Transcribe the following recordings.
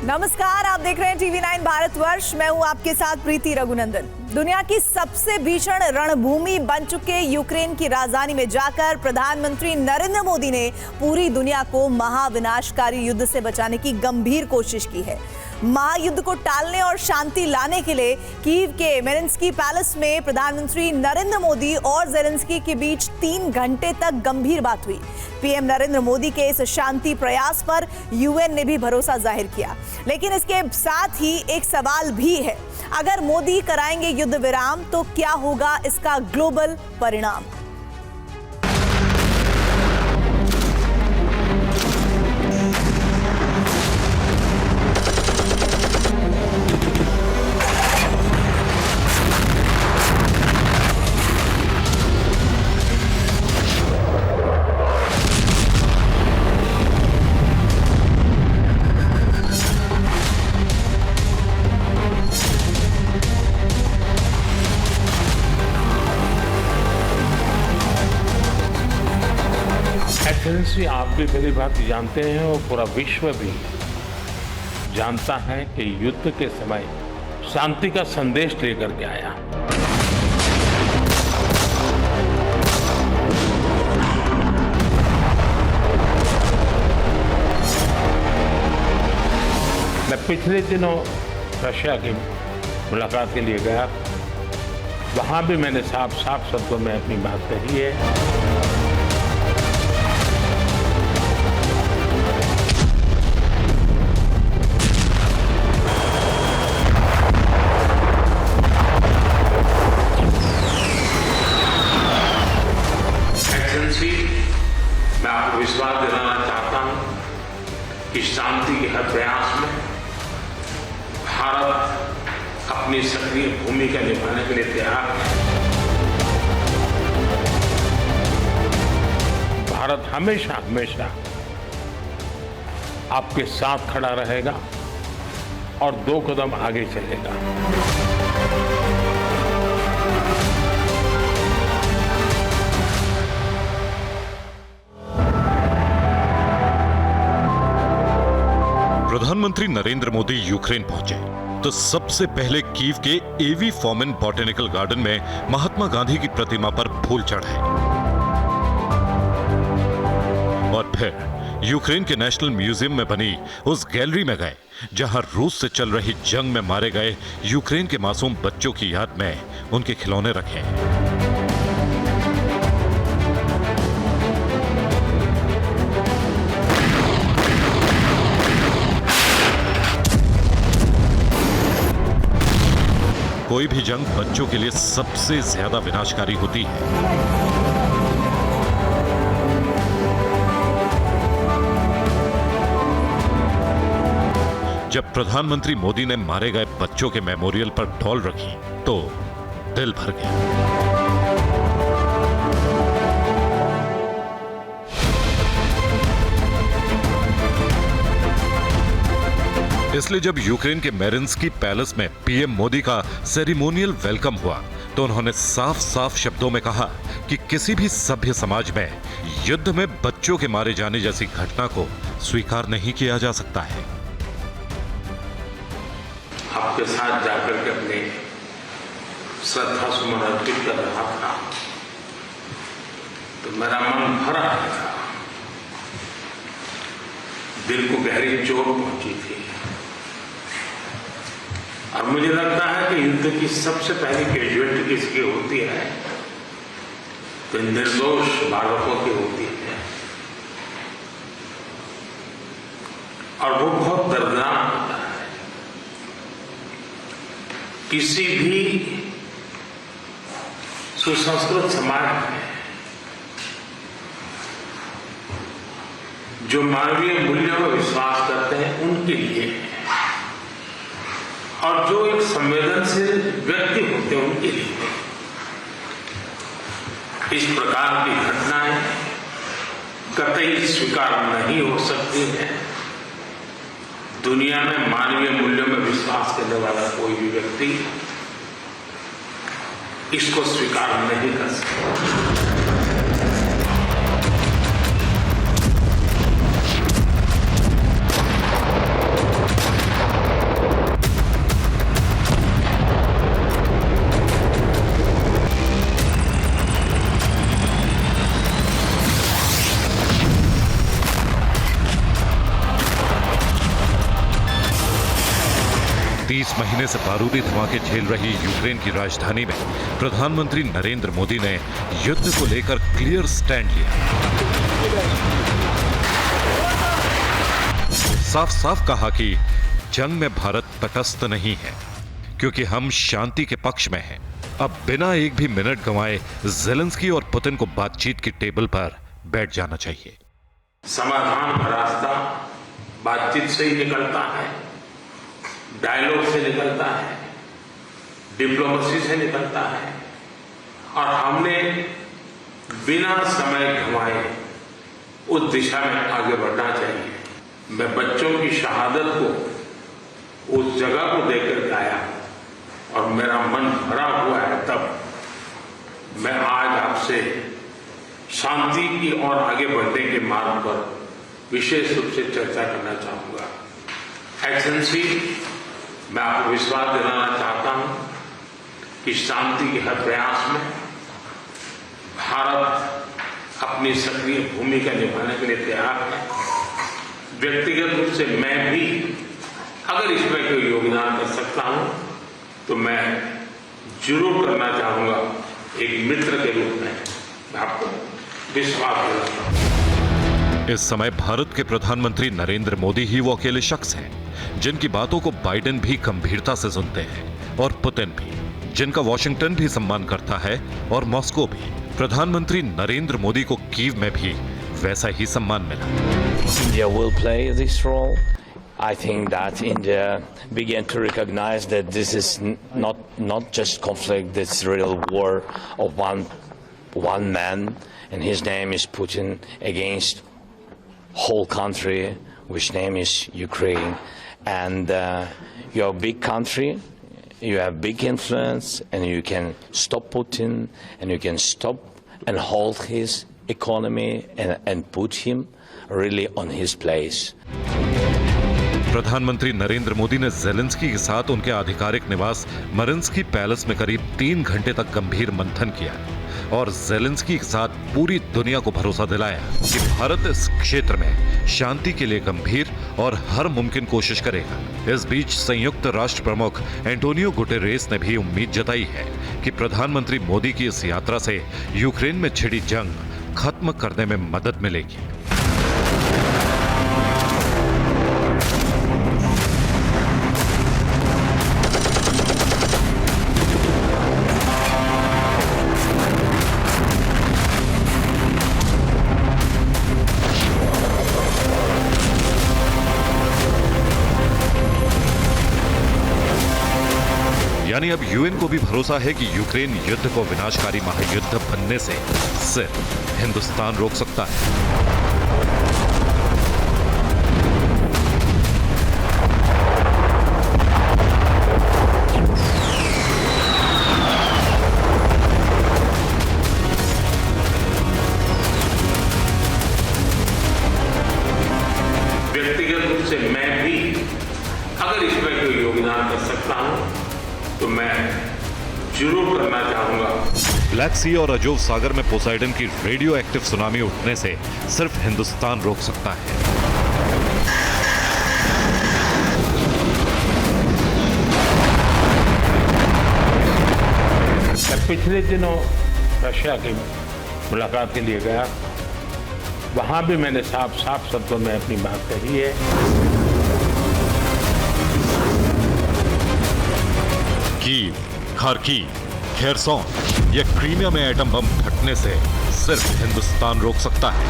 नमस्कार, आप देख रहे हैं टीवी 9 भारतवर्ष। मैं हूं आपके साथ प्रीति रघुनंदन। दुनिया की सबसे भीषण रणभूमि बन चुके यूक्रेन की राजधानी में जाकर प्रधानमंत्री नरेंद्र मोदी ने पूरी दुनिया को महाविनाशकारी युद्ध से बचाने की गंभीर कोशिश की है। महायुद्ध को टालने और शांति लाने के लिए कीव के मेरिन्स्की पैलेस में प्रधानमंत्री नरेंद्र मोदी और जेलेंस्की के बीच 3 घंटे तक गंभीर बात हुई। पीएम नरेंद्र मोदी के इस शांति प्रयास पर यूएन ने भी भरोसा जाहिर किया, लेकिन इसके साथ ही एक सवाल भी है। अगर मोदी कराएंगे युद्ध विराम तो क्या होगा इसका ग्लोबल परिणाम? एक्सेलेंसी, आप भी मेरी बात जानते हैं और पूरा विश्व भी जानता है कि युद्ध के समय शांति का संदेश लेकर के आया। मैं पिछले दिनों रशिया की मुलाकात के लिए गया। वहां भी मैंने साफ शब्दों में अपनी बात कही है। मैं आपको विश्वास दिलाना चाहता हूं कि शांति के हर प्रयास में भारत अपनी सक्रिय भूमिका निभाने के लिए तैयार है। भारत हमेशा आपके साथ खड़ा रहेगा और 2 कदम आगे चलेगा। प्रधानमंत्री नरेंद्र मोदी यूक्रेन पहुंचे तो सबसे पहले कीव के एवी फॉर्मन बॉटेनिकल गार्डन में महात्मा गांधी की प्रतिमा पर फूल चढ़ाए और फिर यूक्रेन के नेशनल म्यूजियम में बनी उस गैलरी में गए जहां रूस से चल रही जंग में मारे गए यूक्रेन के मासूम बच्चों की याद में उनके खिलौने रखे। कोई भी जंग बच्चों के लिए सबसे ज्यादा विनाशकारी होती है। जब प्रधानमंत्री मोदी ने मारे गए बच्चों के मेमोरियल पर डॉल रखी तो दिल भर गया। इसलिए जब यूक्रेन के मेरिन्स्की पैलेस में पीएम मोदी का सेरेमोनियल वेलकम हुआ तो उन्होंने साफ शब्दों में कहा कि किसी भी सभ्य समाज में युद्ध में बच्चों के मारे जाने जैसी घटना को स्वीकार नहीं किया जा सकता है। आपके साथ जाकर के अपने श्रद्धा सुमन अर्पित कर रहा था तो मेरा मन भरा था, दिल को गहरी चोट पहुंची थी। और मुझे लगता है कि युद्ध की सबसे पहली कैजुअलिटी किसकी होती है तो निर्दोष बालकों की होती है, और वो बहुत दर्दनाक होता है। किसी भी सुसंस्कृत समाज में जो मानवीय मूल्यों में विश्वास करते हैं उनके लिए, और जो एक संवेदनशील व्यक्ति होते हैं उनके लिए इस प्रकार की घटनाएं कतई स्वीकार नहीं हो सकती है। दुनिया में मानवीय मूल्यों में विश्वास करने वाला कोई भी व्यक्ति इसको स्वीकार नहीं कर सकता। 30 महीने से बारूदी धमाके झेल रही यूक्रेन की राजधानी में प्रधानमंत्री नरेंद्र मोदी ने युद्ध को लेकर क्लियर स्टैंड लिया। साफ साफ कहा कि जंग में भारत तटस्थ नहीं है, क्योंकि हम शांति के पक्ष में हैं। अब बिना एक भी मिनट गंवाए ज़ेलेंस्की और पुतिन को बातचीत की टेबल पर बैठ जाना चाहिए। समाधान का रास्ता बातचीत से ही निकलता है, डायलॉग से निकलता है, डिप्लोमेसी से निकलता है, और हमने बिना समय गंवाए उस दिशा में आगे बढ़ना चाहिए। मैं बच्चों की शहादत को उस जगह को देकर आया और मेरा मन भरा हुआ है। तब मैं आज आपसे शांति की ओर आगे बढ़ने के मार्ग पर विशेष रूप से चर्चा करना चाहूंगा। एक्सेलेंसी, मैं आपको विश्वास दिलाना चाहता हूं कि शांति के हर प्रयास में भारत अपनी सक्रिय भूमिका निभाने के लिए तैयार है। व्यक्तिगत रूप से मैं भी अगर इसमें कोई योगदान कर सकता हूं तो मैं जरूर करना चाहूंगा। एक मित्र के रूप में मैं आपको विश्वास दिलाता हूं। इस समय भारत के प्रधानमंत्री नरेंद्र मोदी ही वो अकेले शख्स हैं जिनकी बातों को बाइडेन भी गंभीरता से सुनते हैं, और पुतिन भी, जिनका वॉशिंगटन भी सम्मान करता है और मॉस्को भी। प्रधानमंत्री नरेंद्र मोदी को कीव में भी वैसा ही सम्मान मिला। India will play this role. I think that India began to recognize that this is not just conflict, it's real war of one man, and his name is Putin, against whole country, which name is Ukraine. And you're a big country, you have big influence, and you can stop Putin, and you can stop and hold his economy and put him really on his place. प्रधानमंत्री नरेंद्र मोदी ने Zelensky के साथ उनके आधिकारिक निवास Mariinsky palace में करीब 3 घंटे तक गंभीर मंथन किया और ज़ेलेंस्की के साथ पूरी दुनिया को भरोसा दिलाया कि भारत इस क्षेत्र में शांति के लिए गंभीर और हर मुमकिन कोशिश करेगा। इस बीच संयुक्त राष्ट्र प्रमुख एंटोनियो गुटेरेस ने भी उम्मीद जताई है कि प्रधानमंत्री मोदी की इस यात्रा से यूक्रेन में छिड़ी जंग खत्म करने में मदद मिलेगी। यानी अब यूएन को भी भरोसा है कि यूक्रेन युद्ध को विनाशकारी महायुद्ध बनने से सिर्फ हिंदुस्तान रोक सकता है। व्यक्तिगत रूप से मैं भी अगर इसमें कोई योगदान कर सकता हूं तो मैं जरूर करना चाहूंगा। ब्लैक सी और अजोव सागर में पोसाइडन की रेडियो एक्टिव सुनामी उठने से सिर्फ हिंदुस्तान रोक सकता है। मैं पिछले दिनों रशिया की मुलाकात के लिए गया, वहां भी मैंने साफ साफ शब्दों में अपनी बात कही है। कीव, खार्किव, खेरसोन या क्रीमिया में एटम बम फटने से सिर्फ हिंदुस्तान रोक सकता है।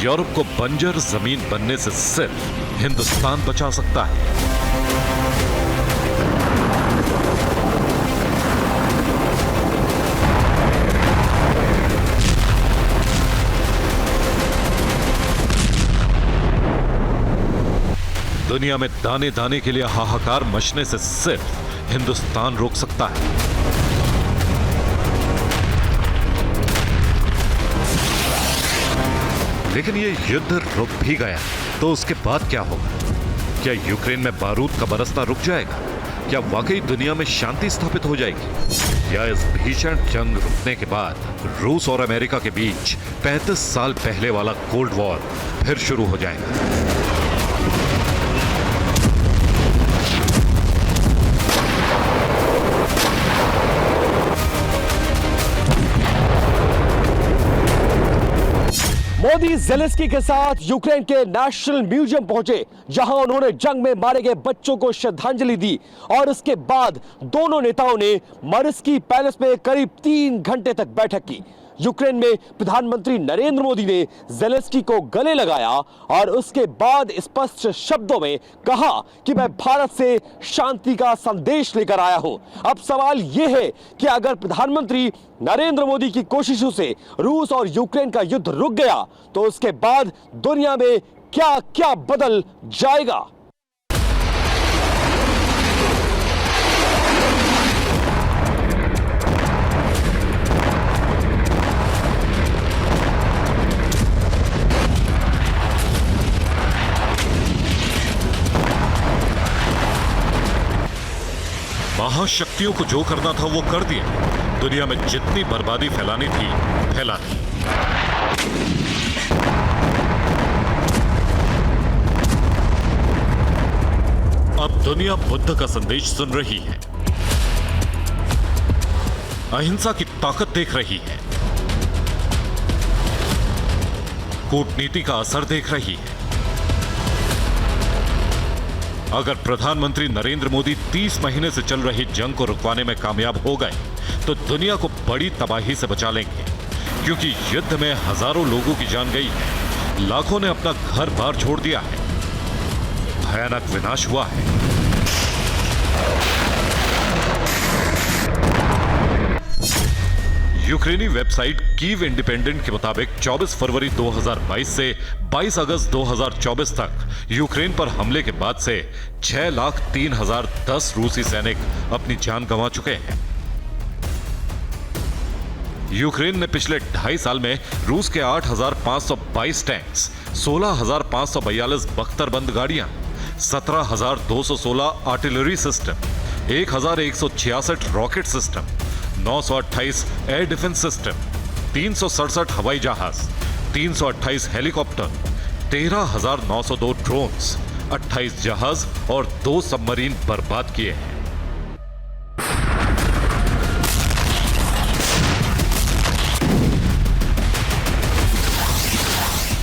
यूरोप को बंजर जमीन बनने से सिर्फ हिंदुस्तान बचा सकता है। दुनिया में दाने दाने के लिए हाहाकार मचने से सिर्फ हिंदुस्तान रोक सकता है। लेकिन ये युद्ध रुक भी गया तो उसके बाद क्या होगा? क्या यूक्रेन में बारूद का बरसना रुक जाएगा? क्या वाकई दुनिया में शांति स्थापित हो जाएगी, या इस भीषण जंग रुकने के बाद रूस और अमेरिका के बीच 35 साल पहले वाला कोल्ड वॉर फिर शुरू हो जाएगा। मोदी ज़ेलेंस्की के साथ यूक्रेन के नेशनल म्यूजियम पहुंचे, जहां उन्होंने जंग में मारे गए बच्चों को श्रद्धांजलि दी और उसके बाद दोनों नेताओं ने मरिस्की पैलेस में करीब 3 घंटे तक बैठक की। यूक्रेन में प्रधानमंत्री नरेंद्र मोदी ने ज़ेलेंस्की को गले लगाया और उसके बाद स्पष्ट शब्दों में कहा कि मैं भारत से शांति का संदेश लेकर आया हूं। अब सवाल यह है कि अगर प्रधानमंत्री नरेंद्र मोदी की कोशिशों से रूस और यूक्रेन का युद्ध रुक गया तो उसके बाद दुनिया में क्या क्या बदल जाएगा। महाशक्तियों को जो करना था वो कर दिया। दुनिया में जितनी बर्बादी फैलानी थी फैला दी। अब दुनिया बुद्ध का संदेश सुन रही है, अहिंसा की ताकत देख रही है, कूटनीति का असर देख रही है। अगर प्रधानमंत्री नरेंद्र मोदी 30 महीने से चल रही जंग को रुकवाने में कामयाब हो गए तो दुनिया को बड़ी तबाही से बचा लेंगे, क्योंकि युद्ध में हजारों लोगों की जान गई है, लाखों ने अपना घर बार छोड़ दिया है, भयानक विनाश हुआ है। यूक्रेनी वेबसाइट कीव इंडिपेंडेंट के मुताबिक 24 फरवरी 2022 से 22 अगस्त 2024 तक यूक्रेन पर हमले के बाद से 6,03,010 रूसी सैनिक अपनी जान गंवा चुके हैं। यूक्रेन ने पिछले 2.5 साल में रूस के 8,522 टैंक्स, 16,542 बख्तरबंद गाड़ियां, 17,216 artillery system, 1,166 rocket system, 928 air defence system, 367 हवाई जहाज, 328 हेलीकॉप्टर, 13,902 ड्रोन्स, 28 जहाज और 2 सबमरीन बर्बाद किए हैं।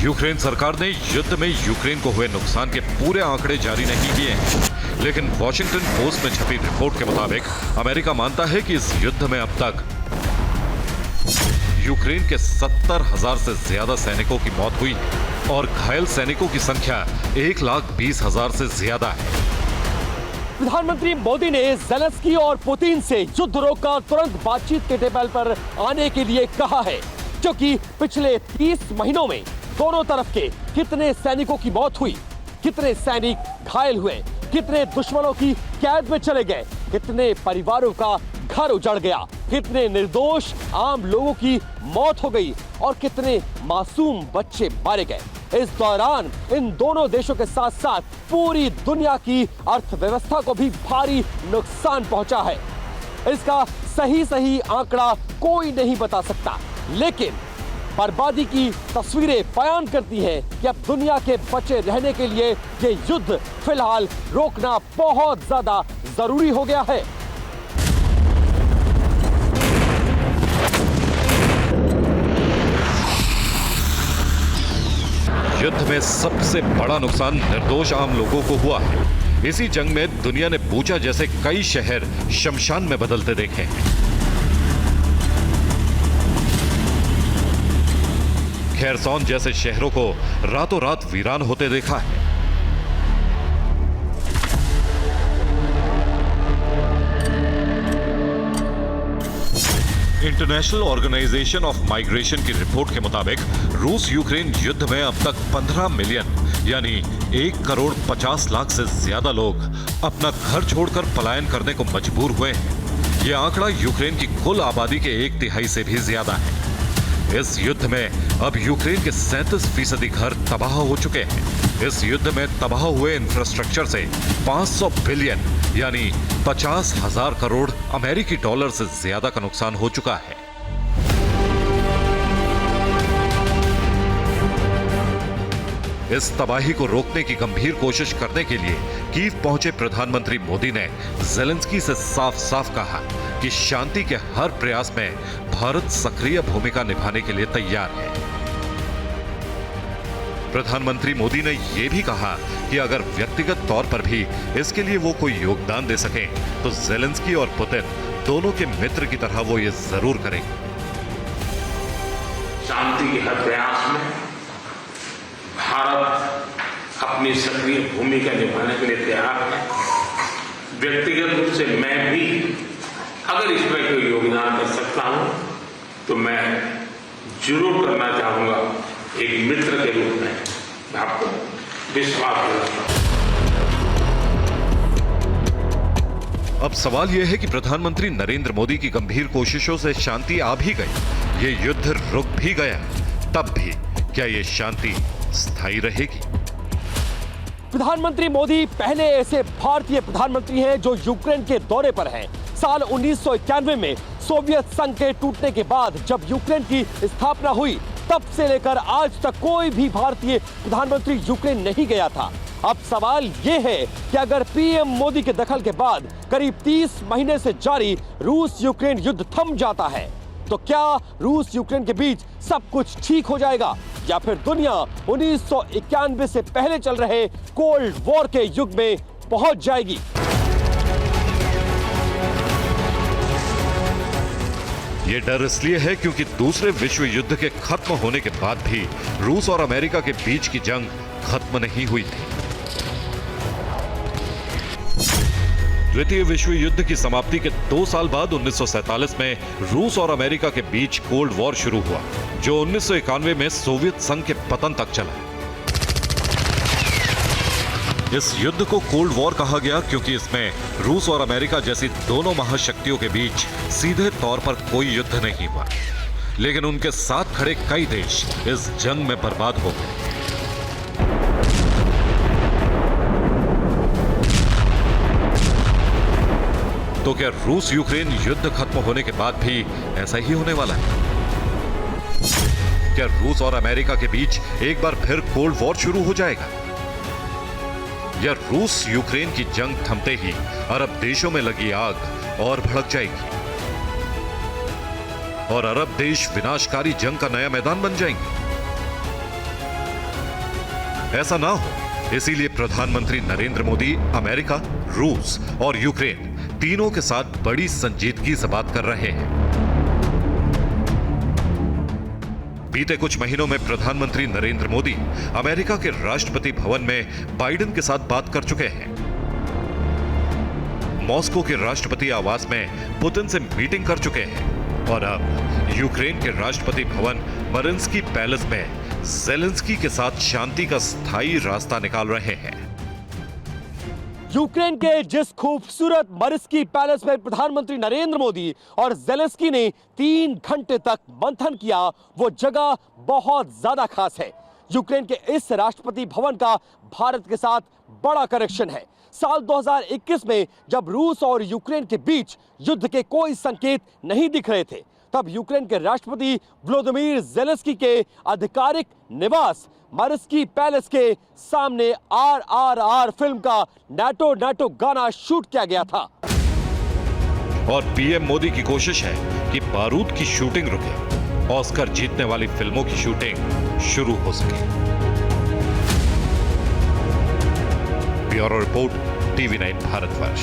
यूक्रेन सरकार ने युद्ध में यूक्रेन को हुए नुकसान के पूरे आंकड़े जारी नहीं किए हैं, लेकिन वॉशिंगटन पोस्ट में छपी रिपोर्ट के मुताबिक अमेरिका मानता है कि इस युद्ध में अब तक यूक्रेन के 70,000 से ज्यादा सैनिकों की मौत हुई है और घायल सैनिकों की संख्या 1,20,000 से ज्यादा है। प्रधानमंत्री मोदी ने ज़ेलेंस्की और पुतिन से युद्ध रोककर तुरंत बातचीत के टेबल पर आने के लिए कहा है, क्योंकि पिछले 30 महीनों में दोनों तरफ के कितने सैनिकों की मौत हुई, कितने सैनिक घायल हुए, कितने दुश्मनों की कैद में चले गए, कितने परिवारों का घर उजड़ गया, कितने निर्दोष आम लोगों की मौत हो गई और कितने मासूम बच्चे मारे गए। इस दौरान इन दोनों देशों के साथ साथ पूरी दुनिया की अर्थव्यवस्था को भी भारी नुकसान पहुंचा है। इसका सही आंकड़ा कोई नहीं बता सकता, लेकिन बर्बादी की तस्वीरें बयान करती हैं कि अब दुनिया के बचे रहने के लिए ये युद्ध फिलहाल रोकना बहुत ज्यादा जरूरी हो गया है। युद्ध में सबसे बड़ा नुकसान निर्दोष आम लोगों को हुआ है। इसी जंग में दुनिया ने बूचा जैसे कई शहर शमशान में बदलते देखे हैं। खेरसौन जैसे शहरों को रातों रात वीरान होते देखा है। इंटरनेशनल ऑर्गेनाइजेशन ऑफ माइग्रेशन की रिपोर्ट के मुताबिक रूस यूक्रेन युद्ध में अब तक 15 मिलियन यानी 1,50,00,000 से ज्यादा लोग अपना घर छोड़कर पलायन करने को मजबूर हुए हैं। यह आंकड़ा यूक्रेन की कुल आबादी के 1/3 से भी ज्यादा है। इस युद्ध में अब यूक्रेन के 37% घर तबाह हो चुके हैं। इस युद्ध में तबाह हुए इंफ्रास्ट्रक्चर से 500 बिलियन यानी 50,000 करोड़ अमेरिकी डॉलर से ज्यादा का नुकसान हो चुका है। इस तबाही को रोकने की गंभीर कोशिश करने के लिए कीव पहुंचे प्रधानमंत्री मोदी ने ज़ेलेंस्की से साफ साफ कहा कि शांति के हर प्रयास में भारत सक्रिय भूमिका निभाने के लिए तैयार है। प्रधानमंत्री मोदी ने यह भी कहा कि अगर व्यक्तिगत तौर पर भी इसके लिए वो कोई योगदान दे सकें तो ज़ेलेंस्की और पुतिन दोनों के मित्र की तरह वो ये जरूर करेंगे। शांति के हर प्रयास में भारत अपनी सक्रिय भूमिका निभाने के लिए तैयार है। व्यक्तिगत रूप से मैं भी अगर इसमें कोई योगदान कर सकता हूं तो मैं जरूर करना चाहूंगा। एक मित्र के रूप में मैं आपको विश्वास दिलाता हूं। अब सवाल यह है कि प्रधानमंत्री नरेंद्र मोदी की गंभीर कोशिशों से शांति आ भी गई, ये युद्ध रुक भी गया, तब भी क्या ये शांति स्थायी रहेगी? प्रधानमंत्री मोदी पहले ऐसे भारतीय प्रधानमंत्री हैं जो यूक्रेन के दौरे पर हैं। साल 1991 में सोवियत संघ के टूटने के बाद जब यूक्रेन की स्थापना हुई, तब से लेकर आज तक कोई भी भारतीय प्रधानमंत्री यूक्रेन नहीं गया था। अब सवाल यह है कि अगर पीएम मोदी के दखल के बाद करीब 30 महीने से जारी रूस यूक्रेन युद्ध थम जाता है तो क्या रूस यूक्रेन के बीच सब कुछ ठीक हो जाएगा, या फिर दुनिया 1991 से पहले चल रहे कोल्ड वॉर के युग में पहुंच जाएगी? ये डर इसलिए है क्योंकि दूसरे विश्व युद्ध के खत्म होने के बाद भी रूस और अमेरिका के बीच की जंग खत्म नहीं हुई थी। द्वितीय विश्व युद्ध की समाप्ति के 2 साल बाद 1947 में रूस और अमेरिका के बीच कोल्ड वॉर शुरू हुआ, जो 1991 में सोवियत संघ के पतन तक चला। इस युद्ध को कोल्ड वॉर कहा गया क्योंकि इसमें रूस और अमेरिका जैसी दोनों महाशक्तियों के बीच सीधे तौर पर कोई युद्ध नहीं हुआ, लेकिन उनके साथ खड़े कई देश इस जंग में बर्बाद हो गए। तो क्या रूस यूक्रेन युद्ध खत्म होने के बाद भी ऐसा ही होने वाला है? क्या रूस और अमेरिका के बीच एक बार फिर कोल्ड वॉर शुरू हो जाएगा, या रूस यूक्रेन की जंग थमते ही अरब देशों में लगी आग और भड़क जाएगी और अरब देश विनाशकारी जंग का नया मैदान बन जाएंगे? ऐसा ना हो, इसीलिए प्रधानमंत्री नरेंद्र मोदी अमेरिका, रूस और यूक्रेन तीनों के साथ बड़ी संजीदगी से बात कर रहे हैं। बीते कुछ महीनों में प्रधानमंत्री नरेंद्र मोदी अमेरिका के राष्ट्रपति भवन में बाइडेन के साथ बात कर चुके हैं। मॉस्को के राष्ट्रपति आवास में पुतिन से मीटिंग कर चुके हैं और अब यूक्रेन के राष्ट्रपति भवन मरिंस्की पैलेस में ज़ेलेंस्की के साथ शांति का स्थायी रास्ता निकाल रहे हैं। यूक्रेन के जिस खूबसूरत मरिंस्की पैलेस में प्रधानमंत्री नरेंद्र मोदी और ज़ेलेंस्की ने 3 घंटे तक मंथन किया, वो जगह बहुत ज्यादा खास है। यूक्रेन के इस राष्ट्रपति भवन का भारत के साथ बड़ा कनेक्शन है। साल 2021 में जब रूस और यूक्रेन के बीच युद्ध के कोई संकेत नहीं दिख रहे थे, तब यूक्रेन के राष्ट्रपति व्लादिमीर ज़ेलेंस्की के आधिकारिक निवास मरिंस्की पैलेस के सामने RRR फिल्म का नाटो नाटो गाना शूट किया गया था। और पीएम मोदी की कोशिश है कि बारूद की शूटिंग रुके, ऑस्कर जीतने वाली फिल्मों की शूटिंग शुरू हो सके। Bureau report, TV9 Bharatvarsh.